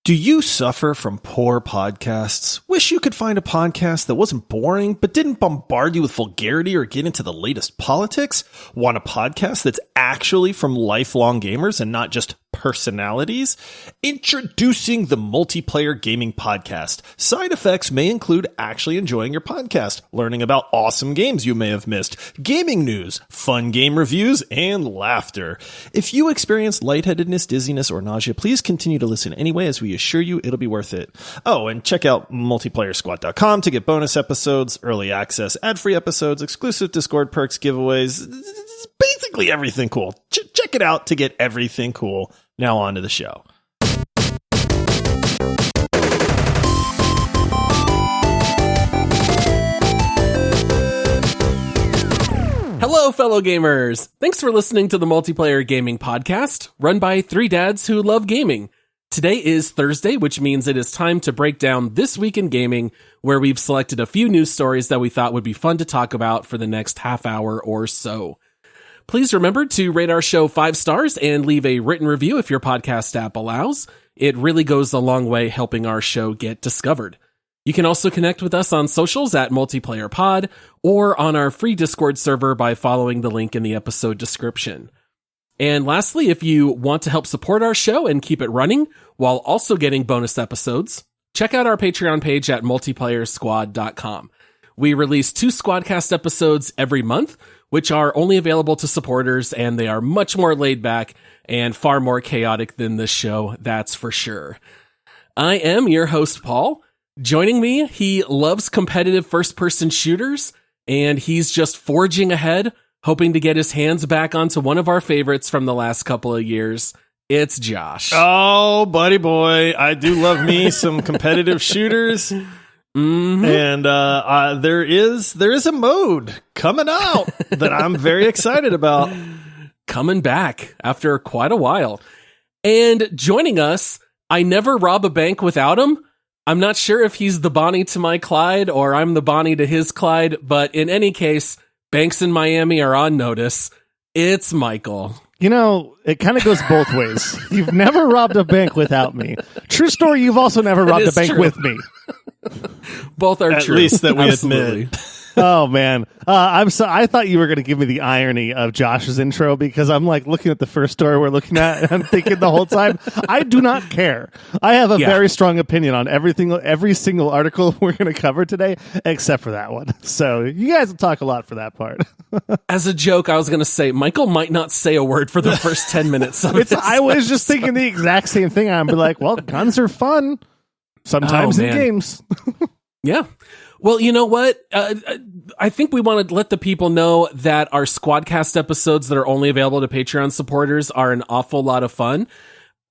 Do you suffer from poor podcasts? Wish you could find a podcast that wasn't boring, but didn't bombard you with vulgarity or get into the latest politics? Want a podcast that's actually from lifelong gamers and not just personalities? Introducing the Multiplayer Gaming Podcast. Side effects may include actually enjoying your podcast, learning about awesome games you may have missed, gaming news, fun game reviews, and laughter. If you experience lightheadedness, dizziness, or nausea, please continue to listen anyway, as we assure you it'll be worth it. Oh, and check out multiplayersquad.com to get bonus episodes, early access, ad-free episodes, exclusive Discord perks, giveaways, basically everything cool. Check it out to get everything cool. Now on to the show. Hello, fellow gamers. Thanks for listening to the Multiplayer Gaming Podcast, run by three dads who love gaming. Today is Thursday, which means it is time to break down This Week in Gaming, where we've selected a few news stories that we thought would be fun to talk about for the next half hour or so. Please remember to rate our show 5 stars and leave a written review if your podcast app allows. It really goes a long way helping our show get discovered. You can also connect with us on socials at MultiplayerPod or on our free Discord server by following the link in the episode description. And lastly, if you want to help support our show and keep it running while also getting bonus episodes, check out our Patreon page at multiplayersquad.com. We release 2 Squadcast episodes every month, which are only available to supporters, and they are much more laid back and far more chaotic than this show, that's for sure. I am your host, Paul. Joining me, he loves competitive first-person shooters, and he's just forging ahead, hoping to get his hands back onto one of our favorites from the last couple of years. It's Josh. Oh, buddy boy. I do love me some competitive shooters. Mm-hmm. And there is a mode coming out that I'm very excited about. Coming back after quite a while. And joining us, I never rob a bank without him. I'm not sure if he's the Bonnie to my Clyde or I'm the Bonnie to his Clyde, but in any case, banks in Miami are on notice. It's Michael. You know, it kind of goes both ways. You've never robbed a bank without me. True story, you've also never robbed a bank with me. Both are At true. At least that we Absolutely. admit. Oh, man. I thought you were going to give me the irony of Josh's intro because I'm like looking at the first story we're looking at and I'm thinking the whole time, I do not care. I have a very strong opinion on every single article we're going to cover today, except for that one. So you guys will talk a lot for that part. As a joke, I was going to say, Michael might not say a word for the first 10 minutes of this. I was just thinking the exact same thing. I'd be like, well, guns are fun. Sometimes in games. Yeah. Well, you know what? I think we want to let the people know that our Squadcast episodes that are only available to Patreon supporters are an awful lot of fun.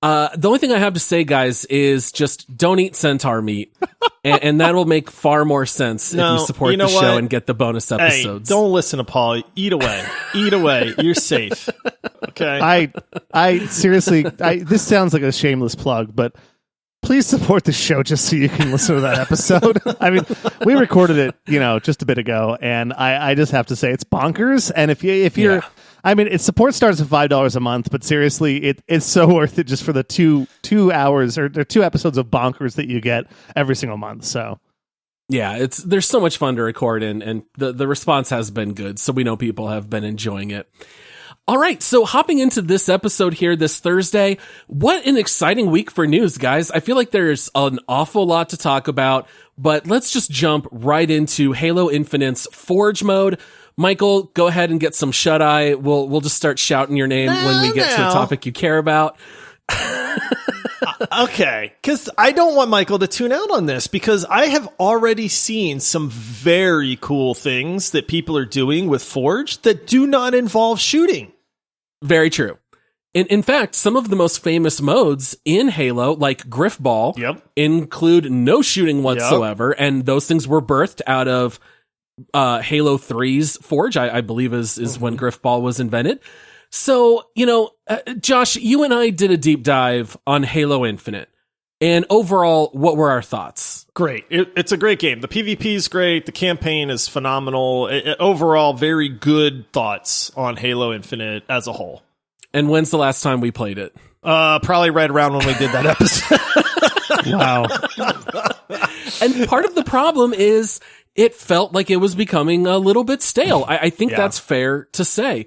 The only thing I have to say, guys, is just don't eat centaur meat. and that will make far more sense if you support the show and get the bonus episodes. Hey, don't listen to Paul. Eat away. Eat away. You're safe. Okay. I seriously, this sounds like a shameless plug, but please support the show just so you can listen to that episode. I mean, we recorded it, just a bit ago, and I just have to say it's bonkers. And if you're, I mean, its support starts at $5 a month, but seriously, it's so worth it just for the two hours or 2 episodes of bonkers that you get every single month. So. Yeah, there's so much fun to record, and the response has been good, so we know people have been enjoying it. All right, so hopping into this episode here this Thursday, what an exciting week for news, guys. I feel like there's an awful lot to talk about, but let's just jump right into Halo Infinite's Forge mode. Michael, go ahead and get some shut-eye. We'll just start shouting your name when we get to a topic you care about. Okay, because I don't want Michael to tune out on this because I have already seen some very cool things that people are doing with Forge that do not involve shooting. Very true. In fact, some of the most famous modes in Halo, like Griff Ball, include no shooting whatsoever, and those things were birthed out of Halo 3's Forge, I believe is when Griff Ball was invented. So, Josh, you and I did a deep dive on Halo Infinite. And overall, what were our thoughts? Great. It's a great game. The PvP is great. The campaign is phenomenal. Overall, very good thoughts on Halo Infinite as a whole. And when's the last time we played it? Probably right around when we did that episode. Wow. And part of the problem is it felt like it was becoming a little bit stale. I think that's fair to say.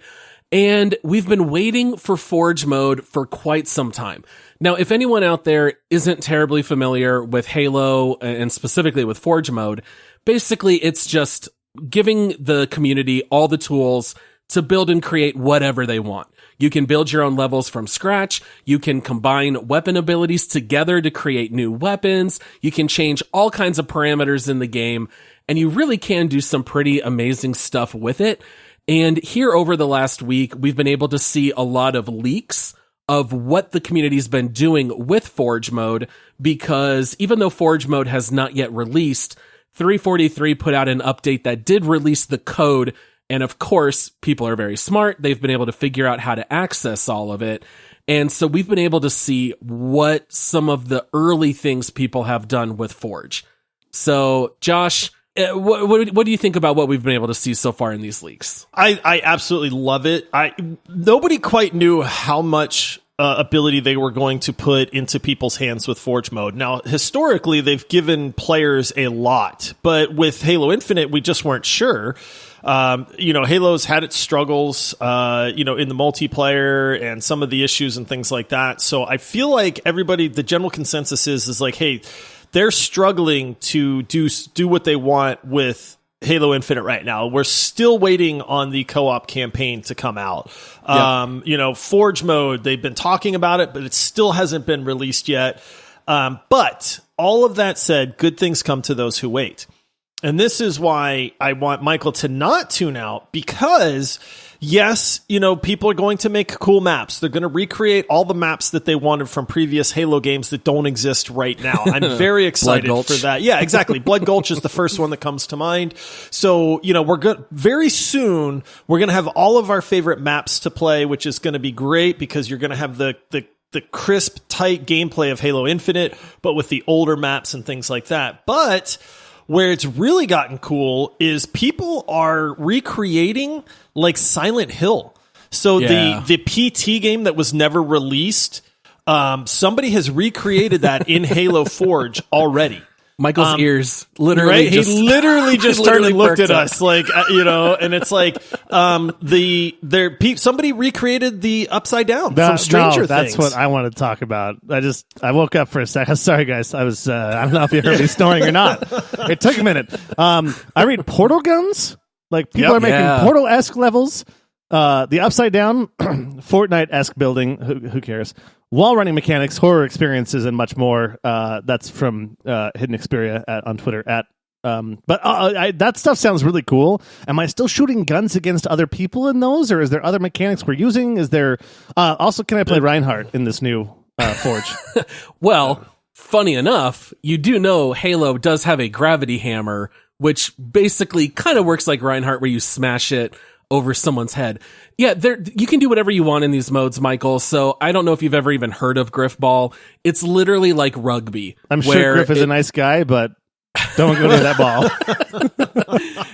And we've been waiting for Forge mode for quite some time. Now, if anyone out there isn't terribly familiar with Halo and specifically with Forge mode, basically it's just giving the community all the tools to build and create whatever they want. You can build your own levels from scratch. You can combine weapon abilities together to create new weapons. You can change all kinds of parameters in the game, and you really can do some pretty amazing stuff with it. And here over the last week, we've been able to see a lot of leaks of what the community's been doing with Forge mode, because even though Forge mode has not yet released, 343 put out an update that did release the code. And of course, people are very smart. They've been able to figure out how to access all of it. And so we've been able to see what some of the early things people have done with Forge. So, Josh, what do you think about what we've been able to see so far in these leaks? I absolutely love it. Nobody quite knew how much ability they were going to put into people's hands with Forge mode. Now, historically, they've given players a lot, but with Halo Infinite, we just weren't sure. Halo's had its struggles, in the multiplayer and some of the issues and things like that. So I feel like the general consensus is like, hey, they're struggling to do what they want with Halo Infinite right now. We're still waiting on the co-op campaign to come out. Yep. Forge mode, they've been talking about it, but it still hasn't been released yet. But all of that said, good things come to those who wait. And this is why I want Michael to not tune out, because yes, people are going to make cool maps. They're going to recreate all the maps that they wanted from previous Halo games that don't exist right now. I'm very excited for that. Yeah, exactly. Blood Gulch is the first one that comes to mind. So, we're good. Very soon, we're going to have all of our favorite maps to play, which is going to be great because you're going to have the crisp, tight gameplay of Halo Infinite, but with the older maps and things like that. But where it's really gotten cool is people are recreating like Silent Hill. So the PT game that was never released, somebody has recreated that in Halo Forge already. Michael's ears literally right? He literally just turned and looked at us like, and it's like, somebody recreated the Upside Down from Stranger Things. That's what I want to talk about. I woke up for a second. Sorry guys. I don't know if you heard me snoring or not. It took a minute. I read Portal guns. Like people are making Portal-esque levels. The Upside Down, Fortnite-esque building. Who cares? Wall running mechanics, horror experiences, and much more. That's from Hidden Xperia on Twitter. That stuff sounds really cool. Am I still shooting guns against other people in those, or is there other mechanics we're using? Is there also? Can I play Reinhardt in this new Forge? Well, funny enough, you do know Halo does have a gravity hammer, which basically kind of works like Reinhardt, where you smash it over someone's head. Yeah, you can do whatever you want in these modes, Michael. So I don't know if you've ever even heard of Griff Ball. It's literally like rugby. I'm sure Griff is a nice guy, but don't go near that ball.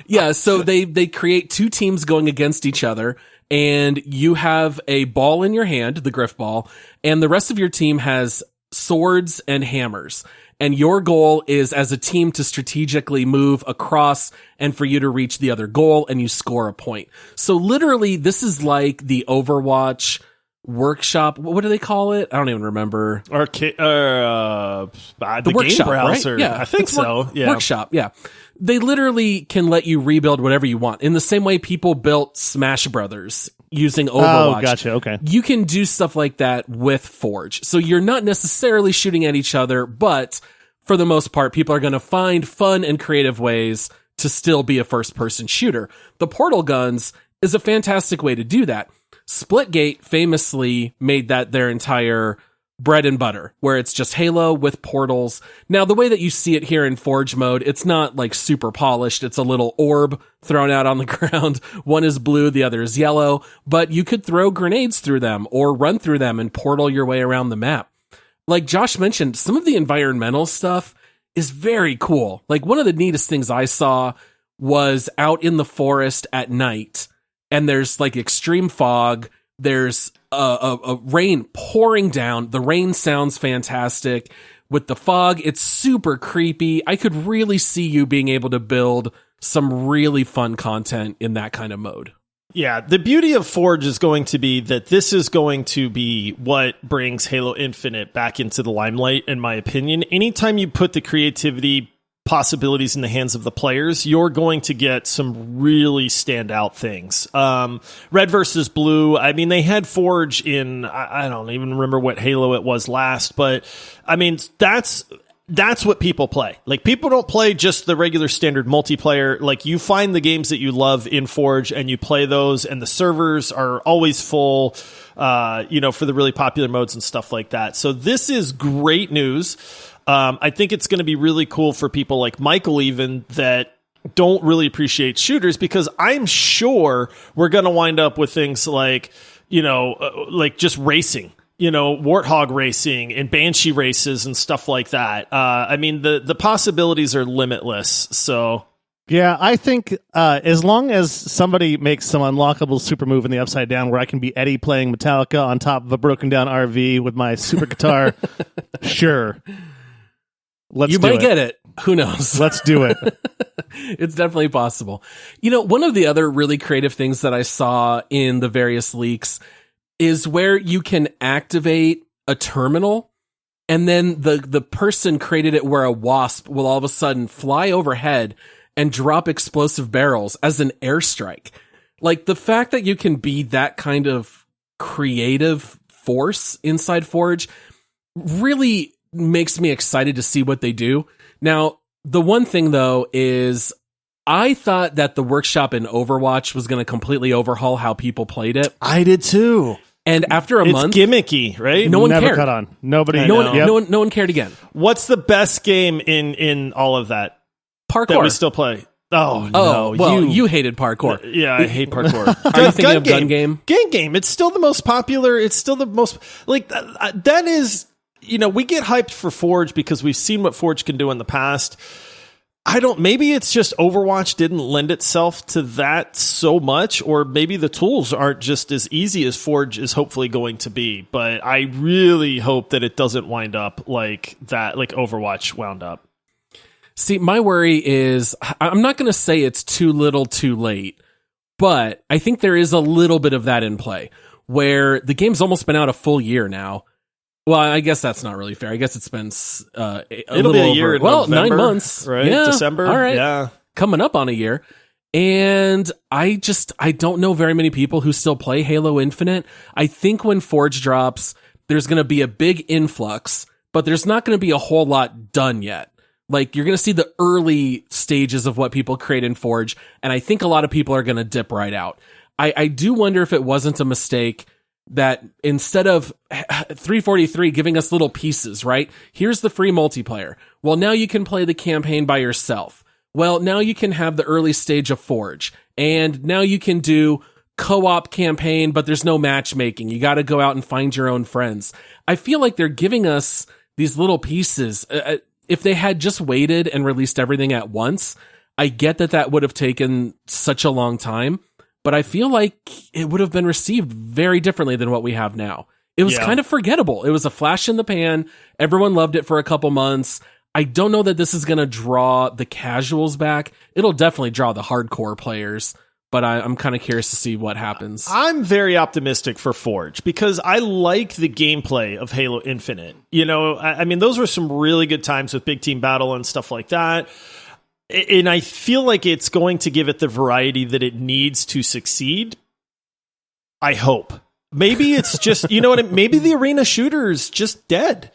Yeah, so they create two teams going against each other, and you have a ball in your hand, the Griff Ball, and the rest of your team has swords and hammers. And your goal is as a team to strategically move across and for you to reach the other goal, and you score a point. So literally, this is like the Overwatch workshop. What do they call it? I don't even remember. The workshop, game browser. Right? Yeah, I think so. Yeah. Workshop. Yeah. They literally can let you rebuild whatever you want. In the same way people built Smash Brothers using Overwatch. Oh, gotcha. Okay. You can do stuff like that with Forge. So you're not necessarily shooting at each other, but for the most part, people are going to find fun and creative ways to still be a first-person shooter. The portal guns is a fantastic way to do that. Splitgate famously made that their entire bread and butter, where it's just Halo with portals. Now, the way that you see it here in Forge mode, it's not like super polished. It's a little orb thrown out on the ground. One is blue, the other is yellow, but you could throw grenades through them or run through them and portal your way around the map. Like Josh mentioned, some of the environmental stuff is very cool. Like one of the neatest things I saw was out in the forest at night, and there's like extreme fog. There's a rain pouring down. The rain sounds fantastic. with the fog. It's super creepy. I could really see you being able to build some really fun content in that kind of mode. Yeah, the beauty of Forge is going to be that this is going to be what brings Halo Infinite back into the limelight, in my opinion. Anytime you put the creativity possibilities in the hands of the players, you're going to get some really standout things. Red versus Blue, I mean, they had Forge in, I don't even remember what Halo it was last, but I mean, that's what people play. Like, people don't play just the regular standard multiplayer. Like, you find the games that you love in Forge and you play those, and the servers are always full, for the really popular modes and stuff like that. So this is great news. I think it's going to be really cool for people like Michael even that don't really appreciate shooters, because I'm sure we're going to wind up with things like, like just racing, Warthog racing and Banshee races and stuff like that. I mean, the possibilities are limitless. So yeah, I think as long as somebody makes some unlockable super move in the Upside Down where I can be Eddie playing Metallica on top of a broken down RV with my super guitar, sure. You might get it. Who knows? Let's do it. It's definitely possible. One of the other really creative things that I saw in the various leaks is where you can activate a terminal, and then the person created it where a wasp will all of a sudden fly overhead and drop explosive barrels as an airstrike. Like, the fact that you can be that kind of creative force inside Forge really makes me excited to see what they do. Now, the one thing though is I thought that the workshop in Overwatch was going to completely overhaul how people played it. I did too. And after a month, it's gimmicky, right? No one Never cared. Caught on. Nobody. No one cared again. What's the best game in all of that? Parkour. That we still play. Oh no! Well, you hated parkour. Yeah, I hate parkour. Are you thinking of Gun Game? Gun Game. It's still the most popular. It's still the most that is. We get hyped for Forge because we've seen what Forge can do in the past. Maybe it's just Overwatch didn't lend itself to that so much, or maybe the tools aren't just as easy as Forge is hopefully going to be. But I really hope that it doesn't wind up like that, like Overwatch wound up. See, my worry is, I'm not going to say it's too little too late, but I think there is a little bit of that in play, where the game's almost been out a full year now. Well, I guess that's not really fair. I guess it's been It'll be a year in November, 9 months. Right? Yeah, December. All right. Yeah. Coming up on a year. And I don't know very many people who still play Halo Infinite. I think when Forge drops, there's going to be a big influx, but there's not going to be a whole lot done yet. Like, you're going to see the early stages of what people create in Forge, and I think a lot of people are going to dip right out. I do wonder if it wasn't a mistake that instead of 343 giving us little pieces, right? Here's the free multiplayer. Well, now you can play the campaign by yourself. Well, now you can have the early stage of Forge. And now you can do co-op campaign, but there's no matchmaking. You got to go out and find your own friends. I feel like they're giving us these little pieces. If they had just waited and released everything at once, I get that would have taken such a long time. But I feel like it would have been received very differently than what we have now. It was kind of forgettable. It was a flash in the pan. Everyone loved it for a couple months. I don't know that this is going to draw the casuals back. It'll definitely draw the hardcore players, but I'm kind of curious to see what happens. I'm very optimistic for Forge because I like the gameplay of Halo Infinite. I mean, those were some really good times with Big Team Battle and stuff like that. And I feel like it's going to give it the variety that it needs to succeed. I hope. Maybe it's just, maybe the arena shooter is just dead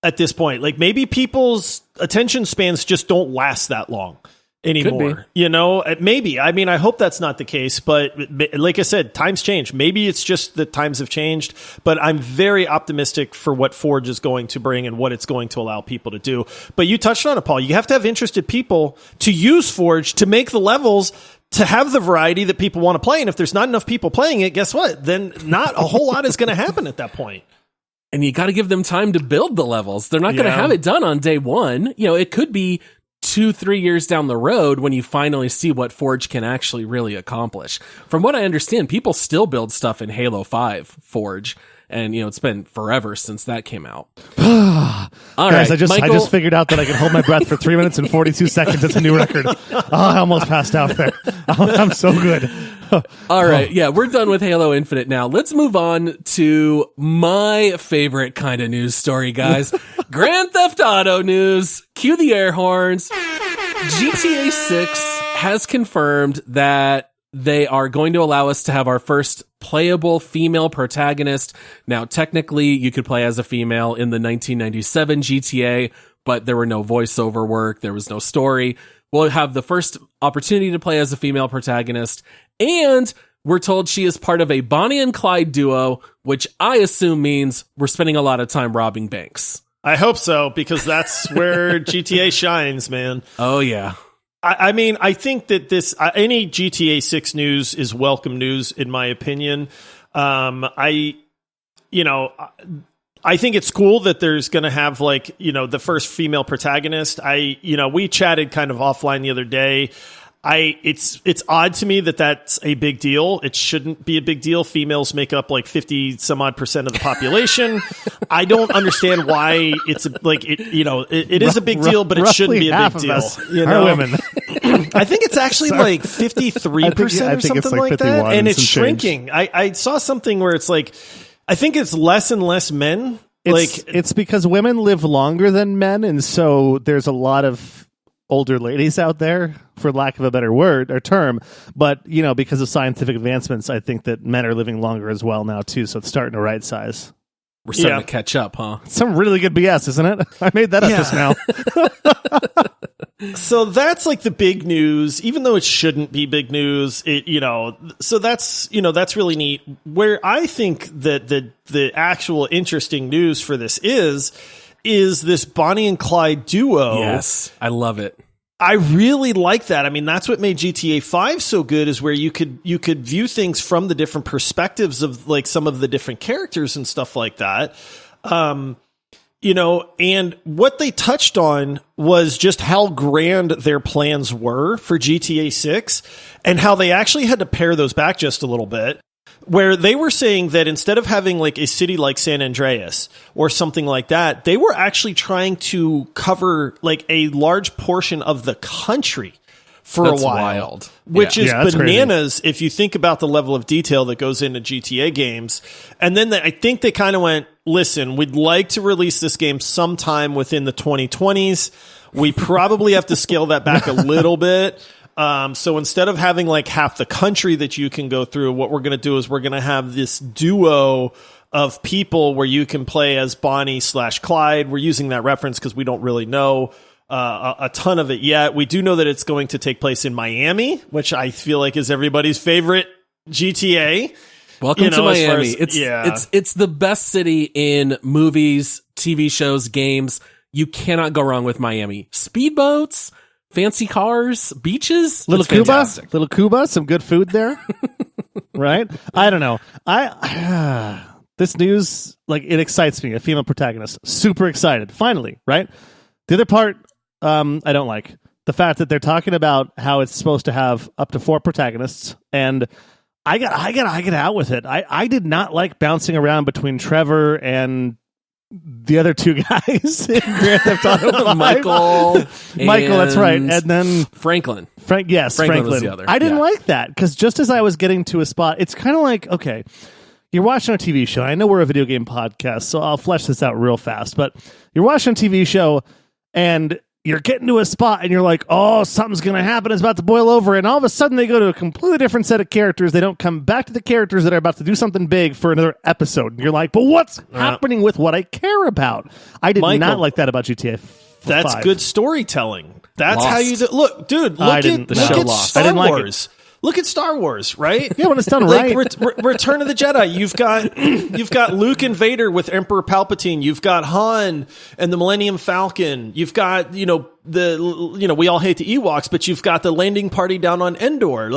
at this point. Like, maybe people's attention spans just don't last that long anymore. Maybe. I mean, I hope that's not the case, but like I said, times change. Maybe it's just that times have changed, but I'm very optimistic for what Forge is going to bring and what it's going to allow people to do. But you touched on it, Paul. You have to have interested people to use Forge to make the levels, to have the variety that people want to play. And if there's not enough people playing it, guess what? Then not a whole lot is going to happen at that point. And you got to give them time to build the levels. They're not going to have it done on day one. It could be 2-3 years down the road when you finally see what Forge can actually really accomplish. From what I understand, people still build stuff in Halo 5 Forge. And, it's been forever since that came out. All right, guys, I Michael, just figured out that I can hold my breath for 3 minutes and 42 seconds. It's a new record. I almost passed out there. I'm so good. All right, yeah, we're done with Halo Infinite now. Let's move on to my favorite kind of news story, guys. Grand Theft Auto news. Cue the air horns. GTA 6 has confirmed that they are going to allow us to have our first playable female protagonist. Now, technically, you could play as a female in the 1997 GTA, but there were no voiceover work. There was no story. We'll have the first opportunity to play as a female protagonist. And we're told she is part of a Bonnie and Clyde duo, which I assume means we're spending a lot of time robbing banks. I hope so, because that's where GTA shines, man. Oh, yeah. I mean, I think that any GTA 6 news is welcome news, in my opinion. I think it's cool that there's going to have the first female protagonist. We chatted kind of offline the other day. It's odd to me that that's a big deal. It shouldn't be a big deal. Females make up 50 some odd percent of the population. I don't understand why it's it is a big deal, but it shouldn't be a big deal. Are women. I think it's actually 53% or something like that, and it's shrinking. I saw something where it's I think it's less and less men. It's because women live longer than men, and so there's a lot of older ladies out there, for lack of a better word or term. But, because of scientific advancements, I think that men are living longer as well now, too. So it's starting to right size. We're starting to catch up, huh? Some really good BS, isn't it? I made that up just now. So that's the big news, even though it shouldn't be big news. So that's really neat. Where I think that the actual interesting news for this is this Bonnie and Clyde duo. Yes, I love it. I really like that. I mean, that's what made GTA 5 so good, is where you could view things from the different perspectives of some of the different characters and stuff like that. And what they touched on was just how grand their plans were for GTA 6 and how they actually had to pare those back just a little bit. Where they were saying that instead of having a city like San Andreas or something like that, they were actually trying to cover a large portion of the country for That's a while. Wild. Which is bananas crazy. if you think about the level of detail that goes into GTA games. And then I think they kind of went, listen, we'd like to release this game sometime within the 2020s. We probably have to scale that back a little bit. So instead of having half the country that you can go through, what we're going to do is we're going to have this duo of people where you can play as Bonnie/Clyde. We're using that reference because we don't really know a ton of it yet. We do know that it's going to take place in Miami, which I feel is everybody's favorite GTA. Welcome to Miami. It's the best city in movies, TV shows, games. You cannot go wrong with Miami. Speedboats, fancy cars, beaches, little Cuba, some good food there, right? I don't know. This news, it excites me. A female protagonist, super excited. Finally, right? The other part, I don't like the fact that they're talking about how it's supposed to have up to 4 protagonists, and I got out with it. I did not like bouncing around between Trevor and the other 2 guys in Grand Theft Auto 5. Michael, that's right. And then Franklin. Franklin was the other. I didn't like that, because just as I was getting to a spot, it's kind of okay, you're watching a TV show. I know we're a video game podcast, so I'll flesh this out real fast. But you're watching a TV show, and you're getting to a spot, and you're like, oh, something's going to happen. It's about to boil over. And all of a sudden, they go to a completely different set of characters. They don't come back to the characters that are about to do something big for another episode. And you're like, but what's happening with what I care about? I did not like that about GTA 5. That's good storytelling. That's Lost. how you do. Look, dude, look at Star Wars. Look at Star Wars, right? Yeah, when it's done right. Return of the Jedi. You've got Luke and Vader with Emperor Palpatine. You've got Han and the Millennium Falcon. You've got we all hate the Ewoks, but you've got the landing party down on Endor.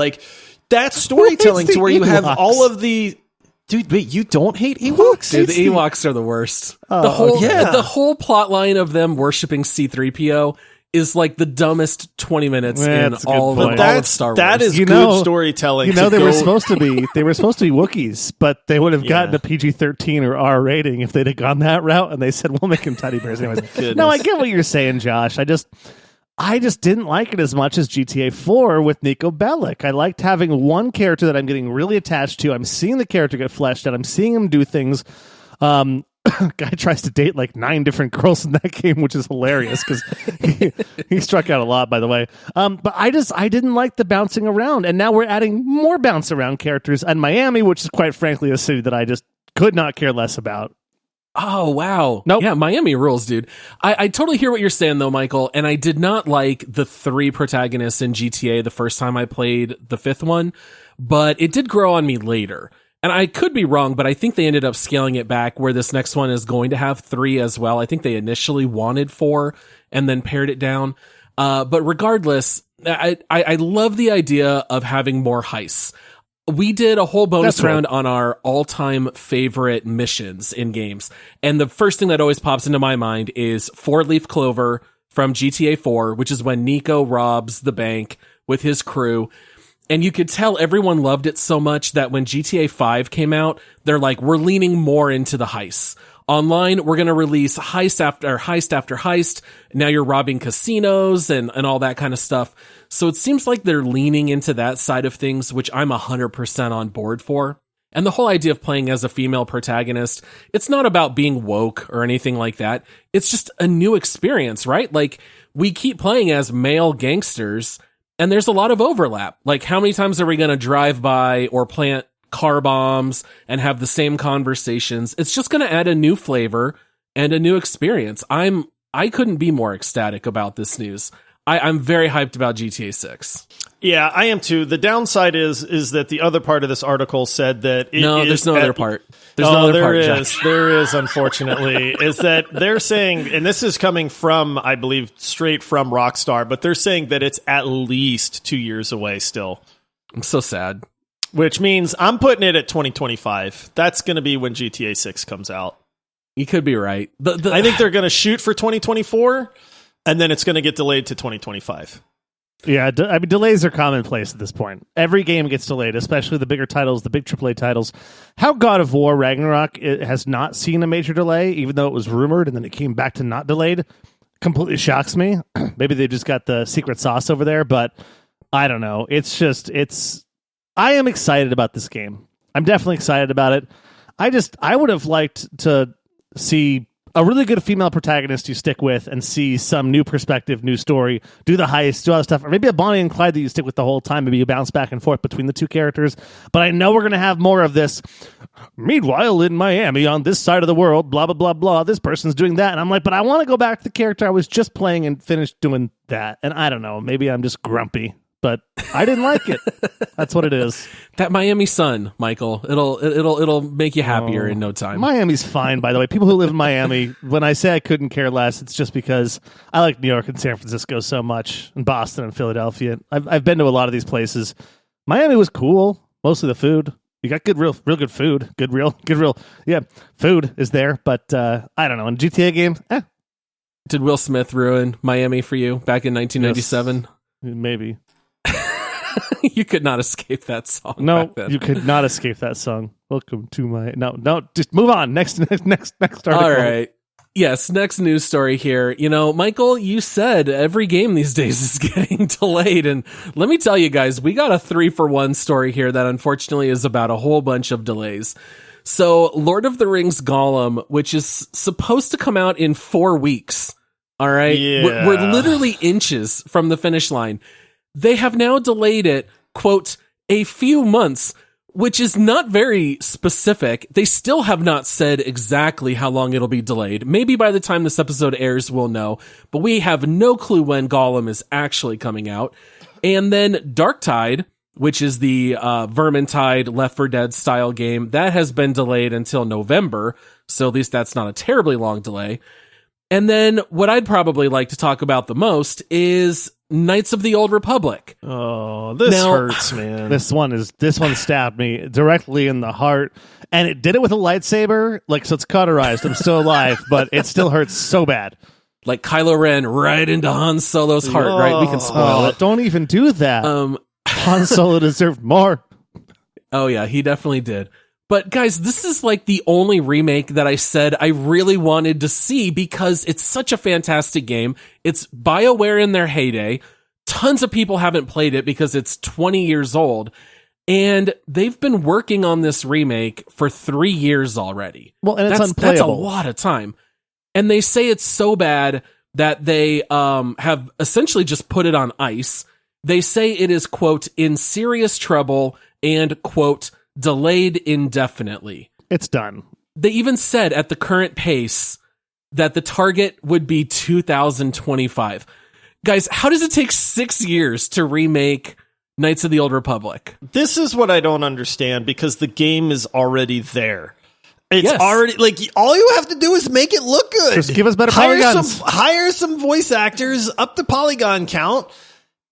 That's storytelling to where you have all of the. Dude, wait, you don't hate Ewoks? Dude, the Ewoks are the worst. The whole plot line of them worshiping C-3PO is like the dumbest 20 minutes in That's a good all point. of Star Wars. That is good storytelling. They were supposed to be Wookiees, but they would have gotten a PG-13 or R rating if they'd have gone that route, and they said, we'll make them teddy bears anyways. No, I get what you're saying, Josh. I just didn't like it as much as GTA 4 with Nico Bellic. I liked having one character that I'm getting really attached to. I'm seeing the character get fleshed out. I'm seeing him do things. Guy tries to date like 9 different girls in that game, which is hilarious because he struck out a lot, by the way. But I didn't like the bouncing around, and now we're adding more bounce around characters in Miami, which is quite frankly a city that I just could not care less about. Oh, wow. Nope. Yeah, Miami rules, dude. I totally hear what you're saying, though, Michael, and I did not like the 3 protagonists in GTA the first time I played the 5th one, but it did grow on me later. And I could be wrong, but I think they ended up scaling it back where this next one is going to have 3 as well. I think they initially wanted 4 and then pared it down. But regardless, I love the idea of having more heists. We did a whole bonus round on our all-time favorite missions in games. And the first thing that always pops into my mind is 4-Leaf Clover from GTA 4, which is when Nico robs the bank with his crew. And you could tell everyone loved it so much that when GTA 5 came out, they're like, we're leaning more into the heists. Online, we're going to release heist after heist. Now you're robbing casinos and all that kind of stuff. So it seems like they're leaning into that side of things, which I'm 100% on board for. And the whole idea of playing as a female protagonist, it's not about being woke or anything like that. It's just a new experience, right? Like, we keep playing as male gangsters, and there's a lot of overlap. Like, how many times are we going to drive by or plant car bombs and have the same conversations? It's just going to add a new flavor and a new experience. I couldn't be more ecstatic about this news. I'm very hyped about GTA 6. Yeah, I am too. The downside is that the other part of this article said that there's no other part. There's no other part, Josh. There is, unfortunately, is that they're saying, and this is coming from, I believe, straight from Rockstar, but they're saying that it's at least 2 years away still. I'm so sad. Which means I'm putting it at 2025. That's going to be when GTA 6 comes out. You could be right. I think they're going to shoot for 2024, and then it's going to get delayed to 2025. Yeah, I mean, delays are commonplace at this point. Every game gets delayed, especially the bigger titles, the big AAA titles. How God of War Ragnarok has not seen a major delay, even though it was rumored, and then it came back to not delayed, completely shocks me. Maybe they just got the secret sauce over there, but I don't know. I am excited about this game. I'm definitely excited about it. I would have liked to see a really good female protagonist you stick with and see some new perspective, new story, do the heist, do all that stuff. Or maybe a Bonnie and Clyde that you stick with the whole time. Maybe you bounce back and forth between the two characters. But I know we're going to have more of this. Meanwhile, in Miami, on this side of the world, blah, blah, blah, blah, this person's doing that. And I'm like, but I want to go back to the character I was just playing and finish doing that. And I don't know, maybe I'm just grumpy. But I didn't like it. That's what it is. That Miami sun, Michael. It'll make you happier in no time. Miami's fine, by the way. People who live in Miami, when I say I couldn't care less, it's just because I like New York and San Francisco so much, and Boston and Philadelphia. I've been to a lot of these places. Miami was cool. Mostly the food. You got real good food. Good real. Yeah, food is there, but I don't know. In a GTA game, Did Will Smith ruin Miami for you back in 1997? Yes, maybe. You could not escape that song. No, back then. You could not escape that song. Welcome to my no. Just move on. Next article. All right. Yes, next news story here. You know, Michael, you said every game these days is getting delayed, and let me tell you guys, we got a 3-for-1 story here that unfortunately is about a whole bunch of delays. So, Lord of the Rings Gollum, which is supposed to come out in 4 weeks. All right, yeah. We're literally inches from the finish line. They have now delayed it, quote, a few months, which is not very specific. They still have not said exactly how long it'll be delayed. Maybe by the time this episode airs, we'll know, but we have no clue when Gollum is actually coming out. And then Darktide, which is the Vermintide Left 4 Dead style game, that has been delayed until November, so at least that's not a terribly long delay. And then what I'd probably like to talk about the most is Knights of the Old Republic. Oh, this hurts, man. This one stabbed me directly in the heart, and it did it with a lightsaber. Like, so it's cauterized. I'm still alive, but it still hurts so bad. like Kylo Ren right into Han Solo's heart, right? We can spoil it. Don't even do that. Han Solo deserved more. Oh yeah, he definitely did. But guys, this is like the only remake that I said I really wanted to see because it's such a fantastic game. It's BioWare in their heyday. Tons of people haven't played it because it's 20 years old. And they've been working on this remake for 3 years already. Well, and it's unplayable. That's a lot of time. And they say it's so bad that they have essentially just put it on ice. They say it is, quote, in serious trouble and, quote, delayed indefinitely. It's done. They even said at the current pace that the target would be 2025. Guys, how does it take 6 years to remake Knights of the Old Republic? This is what I don't understand because the game is already there. It's already like all you have to do is make it look good. Just give us better polygons. Hire some voice actors, up the polygon count.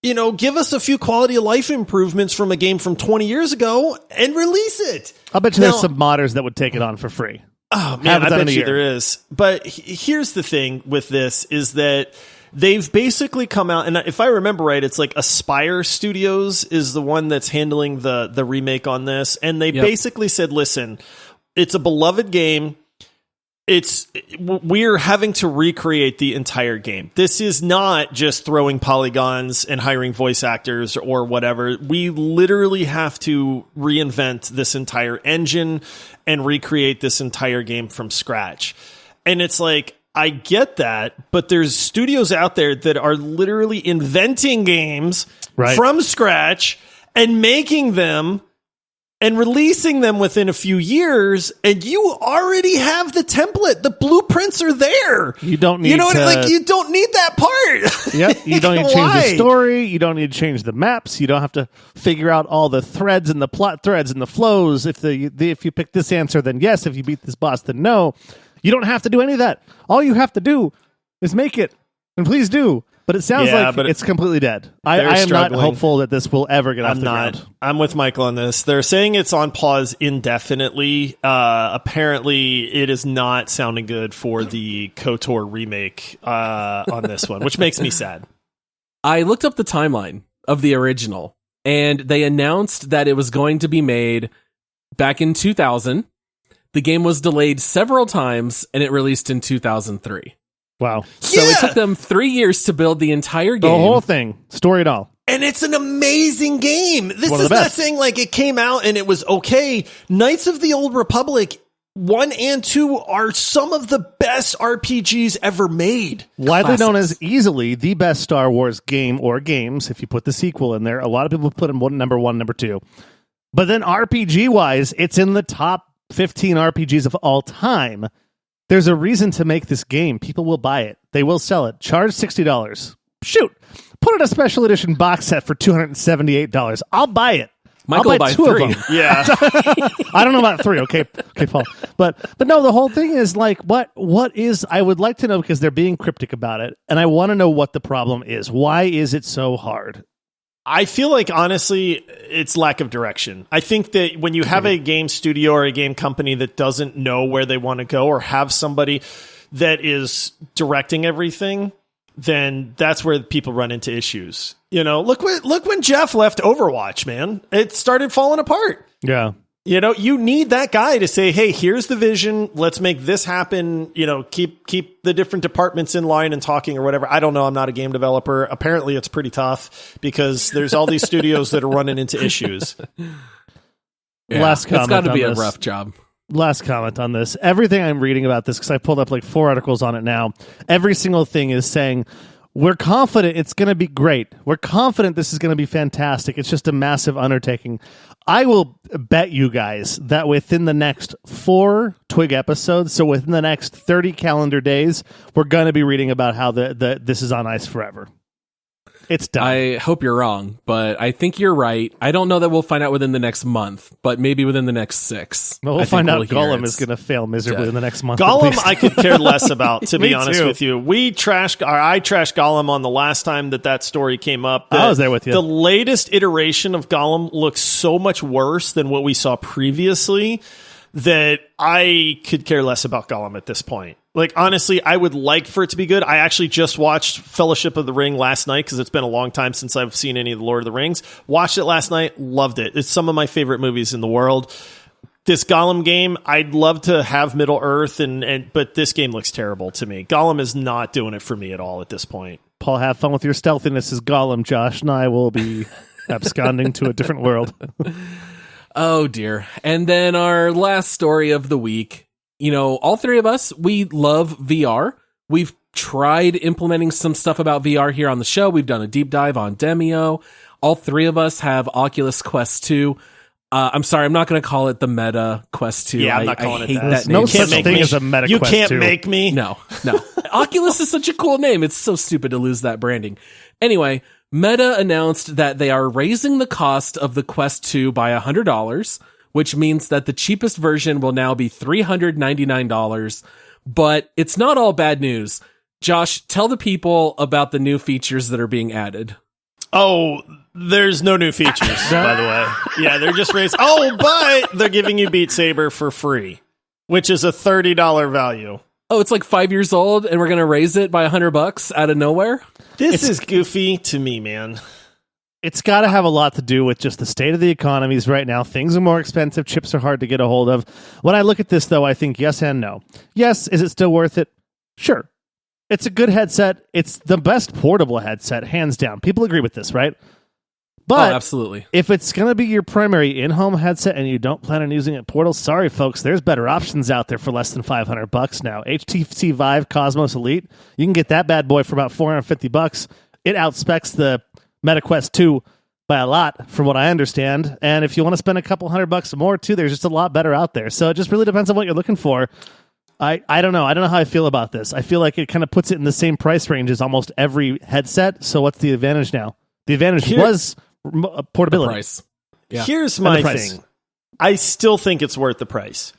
You know, give us a few quality of life improvements from a game from 20 years ago and release it. I'll bet you there's some modders that would take it on for free. Oh, man, I bet you there is. But here's the thing with this is that they've basically come out, and if I remember right, it's like Aspire Studios is the one that's handling the remake on this. And they basically said, listen, it's a beloved game. We're having to recreate the entire game. This is not just throwing polygons and hiring voice actors or whatever. We literally have to reinvent this entire engine and recreate this entire game from scratch. And it's like, I get that, but there's studios out there that are literally inventing games from scratch and making them and releasing them within a few years, and you already have the template. The blueprints are there. You don't need you don't need that part. Yep. You don't need to change the story. You don't need to change the maps. You don't have to figure out all the threads and the plot threads and the flows. If you pick this answer, then yes. If you beat this boss, then no. You don't have to do any of that. All you have to do is make it, and please do. But it sounds like it's completely dead. I am not hopeful that this will ever get off the ground. I'm with Michael on this. They're saying it's on pause indefinitely. Apparently, it is not sounding good for the KOTOR remake on this one, which makes me sad. I looked up the timeline of the original, and they announced that it was going to be made back in 2000. The game was delayed several times, and it released in 2003. Wow. So it took them 3 years to build the entire game. The whole thing. Story it all. And it's an amazing game. This is not saying like it came out and it was okay. Knights of the Old Republic 1 and 2 are some of the best RPGs ever made. Widely known as easily the best Star Wars game or games, if you put the sequel in there. A lot of people put in number 1, number 2. But then RPG-wise, it's in the top 15 RPGs of all time. There's a reason to make this game. People will buy it. They will sell it. Charge $60. Shoot. Put in a special edition box set for $278. I'll buy it. Michael I'll buy 2 3. of them. Yeah. I don't know about 3. Okay, Paul. But no, the whole thing is like, what is, I would like to know because they're being cryptic about it. And I want to know what the problem is. Why is it so hard? I feel like, honestly, it's lack of direction. I think that when you have a game studio or a game company that doesn't know where they want to go or have somebody that is directing everything, then that's where people run into issues. You know, look when Jeff left Overwatch, man. It started falling apart. Yeah. You know, you need that guy to say, hey, here's the vision. Let's make this happen. You know, keep the different departments in line and talking or whatever. I don't know. I'm not a game developer. Apparently, it's pretty tough because there's all these studios that are running into issues. Yeah, Last comment. It's got to be a rough job. Last comment on this. Everything I'm reading about this, because I pulled up like 4 articles on it now, every single thing is saying, we're confident it's going to be great. We're confident this is going to be fantastic. It's just a massive undertaking. I will bet you guys that within the next 4 Twig episodes, so within the next 30 calendar days, we're going to be reading about how this is on ice forever. It's done. I hope you're wrong, but I think you're right. I don't know that we'll find out within the next month, but maybe within the next 6. Well, we'll find out Gollum is going to fail miserably in the next month. Gollum, I could care less about, to be honest too. with you. I trashed Gollum on the last time that story came up. I was there with you. The latest iteration of Gollum looks so much worse than what we saw previously that I could care less about Gollum at this point. Like, honestly, I would like for it to be good. I actually just watched Fellowship of the Ring last night because it's been a long time since I've seen any of the Lord of the Rings. Watched it last night, loved it. It's some of my favorite movies in the world. This Gollum game, I'd love to have Middle Earth, but this game looks terrible to me. Gollum is not doing it for me at all at this point. Paul, have fun with your stealthiness as Gollum. Josh and I will be absconding to a different world. Oh, dear. And then our last story of the week. You know, all three of us, we love VR. We've tried implementing some stuff about VR here on the show. We've done a deep dive on Demio. All three of us have Oculus Quest 2. I'm sorry, I'm not going to call it the Meta Quest 2. Yeah, I'm not calling I hate it that. that No name. such thing as a Meta You Quest can't 2. make me. No. Oculus is such a cool name. It's so stupid to lose that branding. Anyway, Meta announced that they are raising the cost of the Quest 2 by $100, which means that the cheapest version will now be $399. But it's not all bad news. Josh, tell the people about the new features that are being added. Oh, there's no new features, by the way. Yeah, they're just raised. Oh, but they're giving you Beat Saber for free, which is a $30 value. Oh, it's like 5 years old, and we're going to raise it by $100 out of nowhere? This is goofy to me, man. It's got to have a lot to do with just the state of the economies right now. Things are more expensive. Chips are hard to get a hold of. When I look at this, though, I think yes and no. Yes, is it still worth it? Sure. It's a good headset. It's the best portable headset, hands down. People agree with this, right? But absolutely. If it's going to be your primary in-home headset and you don't plan on using it portal, sorry, folks, there's better options out there for less than $500 now. HTC Vive Cosmos Elite, you can get that bad boy for about $450. It outspecs the Meta Quest 2 by a lot, from what I understand. And if you want to spend a couple $100 more, too, there's just a lot better out there. So it just really depends on what you're looking for. I don't know. I don't know how I feel about this. I feel like it kind of puts it in the same price range as almost every headset. So what's the advantage now? The advantage was portability. The price. Yeah. Here's my thing. I still think it's worth the price.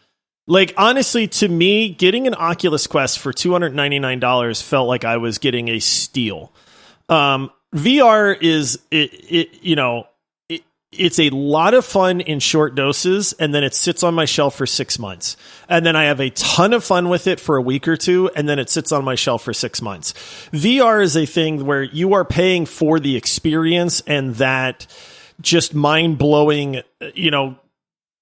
Like, honestly, to me, getting an Oculus Quest for $299 felt like I was getting a steal. VR is, it's a lot of fun in short doses, and then it sits on my shelf for 6 months. And then I have a ton of fun with it for a week or two, and then it sits on my shelf for 6 months. VR is a thing where you are paying for the experience, and that just mind-blowing,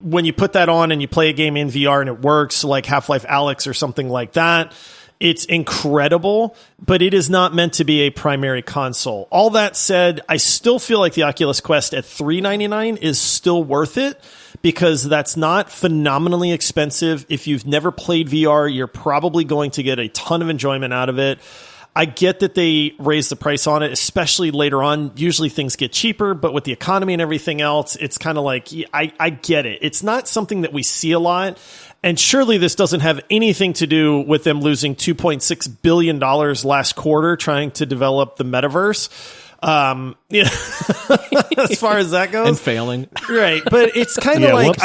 when you put that on and you play a game in VR and it works, like Half-Life Alyx or something like that, it's incredible, but it is not meant to be a primary console. All that said, I still feel like the Oculus Quest at $399 is still worth it, because that's not phenomenally expensive. If you've never played VR, you're probably going to get a ton of enjoyment out of it. I get that they raise the price on it, especially later on. Usually things get cheaper, but with the economy and everything else, it's kind of like, I get it. It's not something that we see a lot. And surely this doesn't have anything to do with them losing $2.6 billion last quarter trying to develop the metaverse. As far as that goes. And failing. Right. But it's kind of like,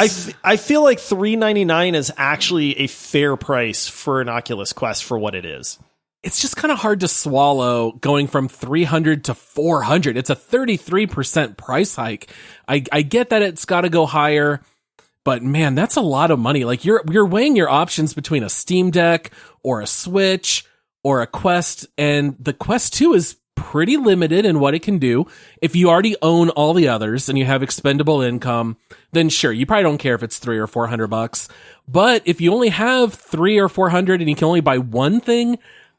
I feel like $399 is actually a fair price for an Oculus Quest for what it is. It's just kind of hard to swallow going from $300 to $400. It's a 33% price hike. I get that it's got to go higher, but man, that's a lot of money. Like you're weighing your options between a Steam Deck or a Switch or a Quest, and the Quest 2 is pretty limited in what it can do. If you already own all the others and you have expendable income, then sure, you probably don't care if it's $300 or $400. But if you only have $300 or $400 and you can only buy one thing,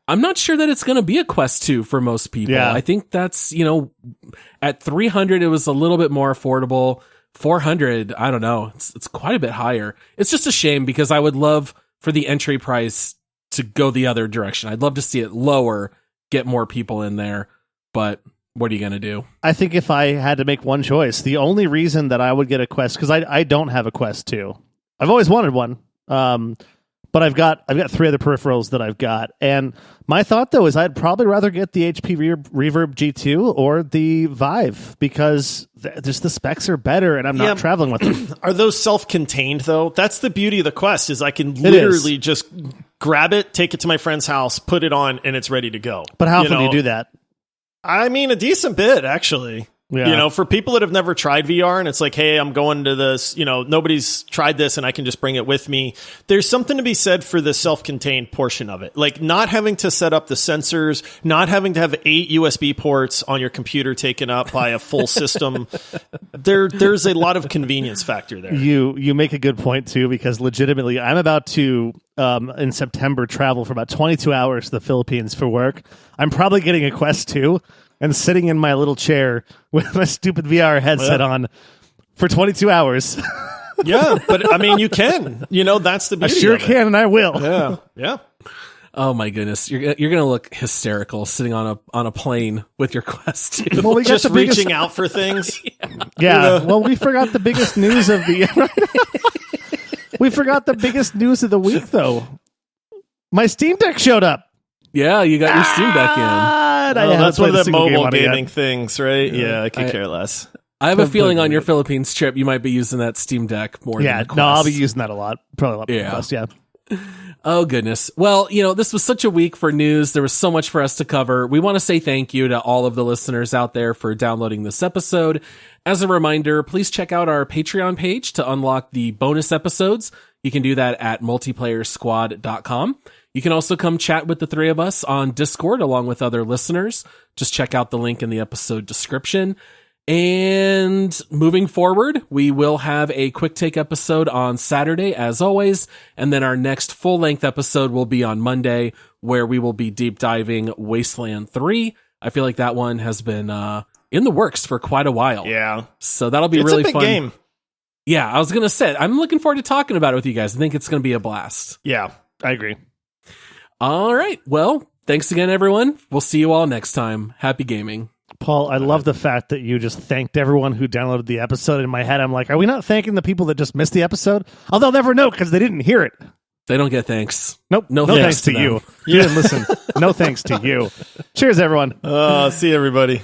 I'm not sure that it's going to be a Quest 2 for most people. Yeah. I think that's, at $300, it was a little bit more affordable. $400, I don't know. It's quite a bit higher. It's just a shame, because I would love for the entry price to go the other direction. I'd love to see it lower, get more people in there. But what are you going to do? I think if I had to make one choice, the only reason that I would get a Quest, because I don't have a Quest 2. I've always wanted one. But I've got 3 other peripherals that I've got. And my thought, though, is I'd probably rather get the HP Reverb G2 or the Vive, because just the specs are better and I'm not traveling with them. Are those self-contained, though? That's the beauty of the Quest, is I can literally just grab it, take it to my friend's house, put it on, and it's ready to go. But how often do you do that? I mean, a decent bit, actually. Yeah. For people that have never tried VR and it's like, hey, I'm going to this, nobody's tried this and I can just bring it with me. There's something to be said for the self-contained portion of it. Like not having to set up the sensors, not having to have 8 USB ports on your computer taken up by a full system. There's a lot of convenience factor there. You make a good point too, because legitimately I'm about to in September travel for about 22 hours to the Philippines for work. I'm probably getting a Quest 2 and sitting in my little chair with my stupid VR headset on for 22 hours. Yeah, but I mean, you can. That's the beauty. I sure of it. can, and I will. Yeah. Oh my goodness, you're gonna look hysterical sitting on a plane with your Quest 2. Well, we got just the biggest... reaching out for things. Yeah. Well, we forgot the biggest news of the. We forgot the biggest news of the week, though. My Steam Deck showed up. Yeah, you got your Steam Deck in. That's one of the mobile gaming things, right? Yeah, I could care less. I have a feeling on your Philippines trip, you might be using that Steam Deck more than the Quest. No, I'll be using that a lot. Probably a lot more than Quest, yeah. Oh, goodness. Well, this was such a week for news. There was so much for us to cover. We want to say thank you to all of the listeners out there for downloading this episode. As a reminder, please check out our Patreon page to unlock the bonus episodes. You can do that at multiplayersquad.com. You can also come chat with the three of us on Discord along with other listeners. Just check out the link in the episode description. And moving forward, we will have a quick take episode on Saturday, as always. And then our next full length episode will be on Monday, where we will be deep diving Wasteland 3. I feel like that one has been in the works for quite a while. Yeah. So that'll be really fun. It's a big game. Yeah, I was going to say, I'm looking forward to talking about it with you guys. I think it's going to be a blast. Yeah, I agree. All right. Well, thanks again, everyone. We'll see you all next time. Happy gaming. Paul, I love the fact that you just thanked everyone who downloaded the episode. In my head, I'm like, are we not thanking the people that just missed the episode? Oh, they'll never know because they didn't hear it. They don't get thanks. Nope. No thanks to you. You didn't listen. No thanks to you. Cheers, everyone. See you, everybody.